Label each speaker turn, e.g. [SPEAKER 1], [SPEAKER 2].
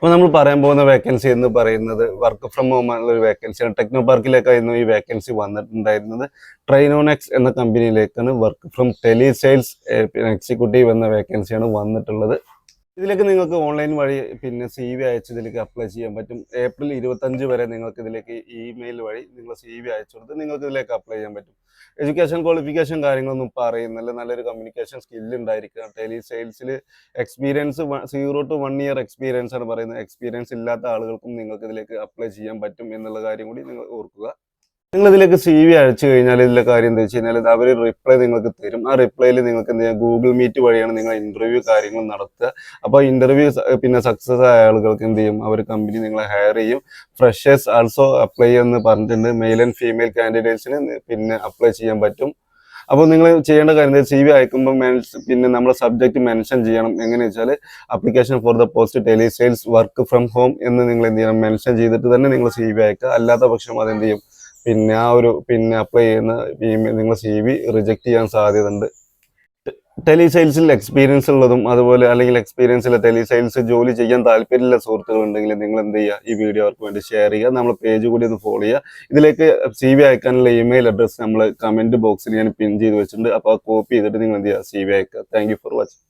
[SPEAKER 1] അപ്പോൾ നമ്മൾ പറയാൻ പോകുന്ന വേക്കൻസി എന്ന് പറയുന്നത് വർക്ക് ഫ്രം ഹോം ഉള്ള ഒരു വേക്കൻസിയാണ്. ടെക്നോ പാർക്കിലേക്കായിരുന്നു ഈ വേക്കൻസി വന്നിട്ടുണ്ടായിരുന്നത്. ട്രെയിനോനെക്സ് എന്ന കമ്പനിയിലേക്കാണ് work from tele sales executive എന്ന വേക്കൻസിയാണ് വന്നിട്ടുള്ളത്. ഇതിലേക്ക് നിങ്ങൾക്ക് ഓൺലൈൻ വഴി CV അയച്ച് ഇതിലേക്ക് അപ്ലൈ ചെയ്യാൻ പറ്റും. ഏപ്രിൽ 25 വരെ നിങ്ങൾക്ക് ഇതിലേക്ക് ഇമെയിൽ വഴി നിങ്ങൾ CV അയച്ചു കൊടുത്ത് നിങ്ങൾക്ക് ഇതിലേക്ക് അപ്ലൈ ചെയ്യാൻ പറ്റും. എഡ്യൂക്കേഷൻ ക്വാളിഫിക്കേഷൻ കാര്യങ്ങളൊന്നും പറയുന്നില്ല. നല്ലൊരു കമ്മ്യൂണിക്കേഷൻ സ്കില്ല് ഉണ്ടായിരിക്കുക. ടെലി സെയിൽസിൽ എക്സ്പീരിയൻസ് 0 to 1 year എക്സ്പീരിയൻസ് ആണ് പറയുന്നത്. എക്സ്പീരിയൻസ് ഇല്ലാത്ത ആളുകൾക്കും നിങ്ങൾക്ക് ഇതിലേക്ക് അപ്ലൈ ചെയ്യാൻ പറ്റും എന്നുള്ള കാര്യം കൂടി നിങ്ങൾ ഓർക്കുക. നിങ്ങൾ ഇതിലേക്ക് CV അയച്ചു കഴിഞ്ഞാൽ ഇതിലെ കാര്യം എന്താ വെച്ച് കഴിഞ്ഞാൽ അവർ റിപ്ലൈ നിങ്ങൾക്ക് തരും. ആ റിപ്ലൈയിൽ നിങ്ങൾക്ക് എന്ത് ചെയ്യാം, ഗൂഗിൾ മീറ്റ് വഴിയാണ് നിങ്ങൾ ഇന്റർവ്യൂ കാര്യങ്ങൾ നടത്തുക. അപ്പോൾ ഇന്റർവ്യൂ സക്സസ് ആയ ആളുകൾക്ക് എന്ത് ചെയ്യും, അവർ കമ്പനി നിങ്ങളെ ഹയർ ചെയ്യും. ഫ്രഷേഴ്സ് ആൾസോ അപ്ലൈ എന്ന് പറഞ്ഞിട്ടുണ്ട്. മെയിൽ ആൻഡ് ഫീമെയിൽ കാൻഡിഡേറ്റ്സിന് അപ്ലൈ ചെയ്യാൻ പറ്റും. അപ്പോൾ നിങ്ങൾ ചെയ്യേണ്ട കാര്യം CV അയക്കുമ്പോൾ നമ്മുടെ സബ്ജക്റ്റ് മെൻഷൻ ചെയ്യണം. എങ്ങനെയാ വെച്ചാൽ application for the post tele sales work from home എന്ന് നിങ്ങൾ എന്ത് ചെയ്യണം, മെൻഷൻ ചെയ്തിട്ട് തന്നെ നിങ്ങൾ CV അയക്കുക. അല്ലാത്ത പക്ഷം അതെന്ത് ചെയ്യും, അപ്ലൈ ചെയ്യുന്ന നിങ്ങൾ CV റിജക്ട് ചെയ്യാൻ സാധ്യതയുണ്ട്. ടെലി സെയിൽസിൽ എക്സ്പീരിയൻസ് ഉള്ളതും അതുപോലെ അല്ലെങ്കിൽ എക്സ്പീരിയൻസിലെ ടെലി സെയിൽസ് ജോലി ചെയ്യാൻ താല്പര്യമുള്ള സുഹൃത്തുക്കൾ ഉണ്ടെങ്കിൽ നിങ്ങൾ എന്ത് ചെയ്യുക, ഈ വീഡിയോ അവർക്ക് വേണ്ടി ഷെയർ ചെയ്യുക. നമ്മൾ പേജ് കൂടി ഒന്ന് ഫോളോ ചെയ്യുക. ഇതിലേക്ക് CV അയക്കാനുള്ള ഇമെയിൽ അഡ്രസ്സ് നമ്മൾ കമന്റ് ബോക്സിൽ ഞാൻ പിൻ ചെയ്ത് വെച്ചിട്ടുണ്ട്. അപ്പോൾ കോപ്പി ചെയ്തിട്ട് നിങ്ങൾ എന്ത് ചെയ്യുക, CV അയക്കുക. Thank you for watching.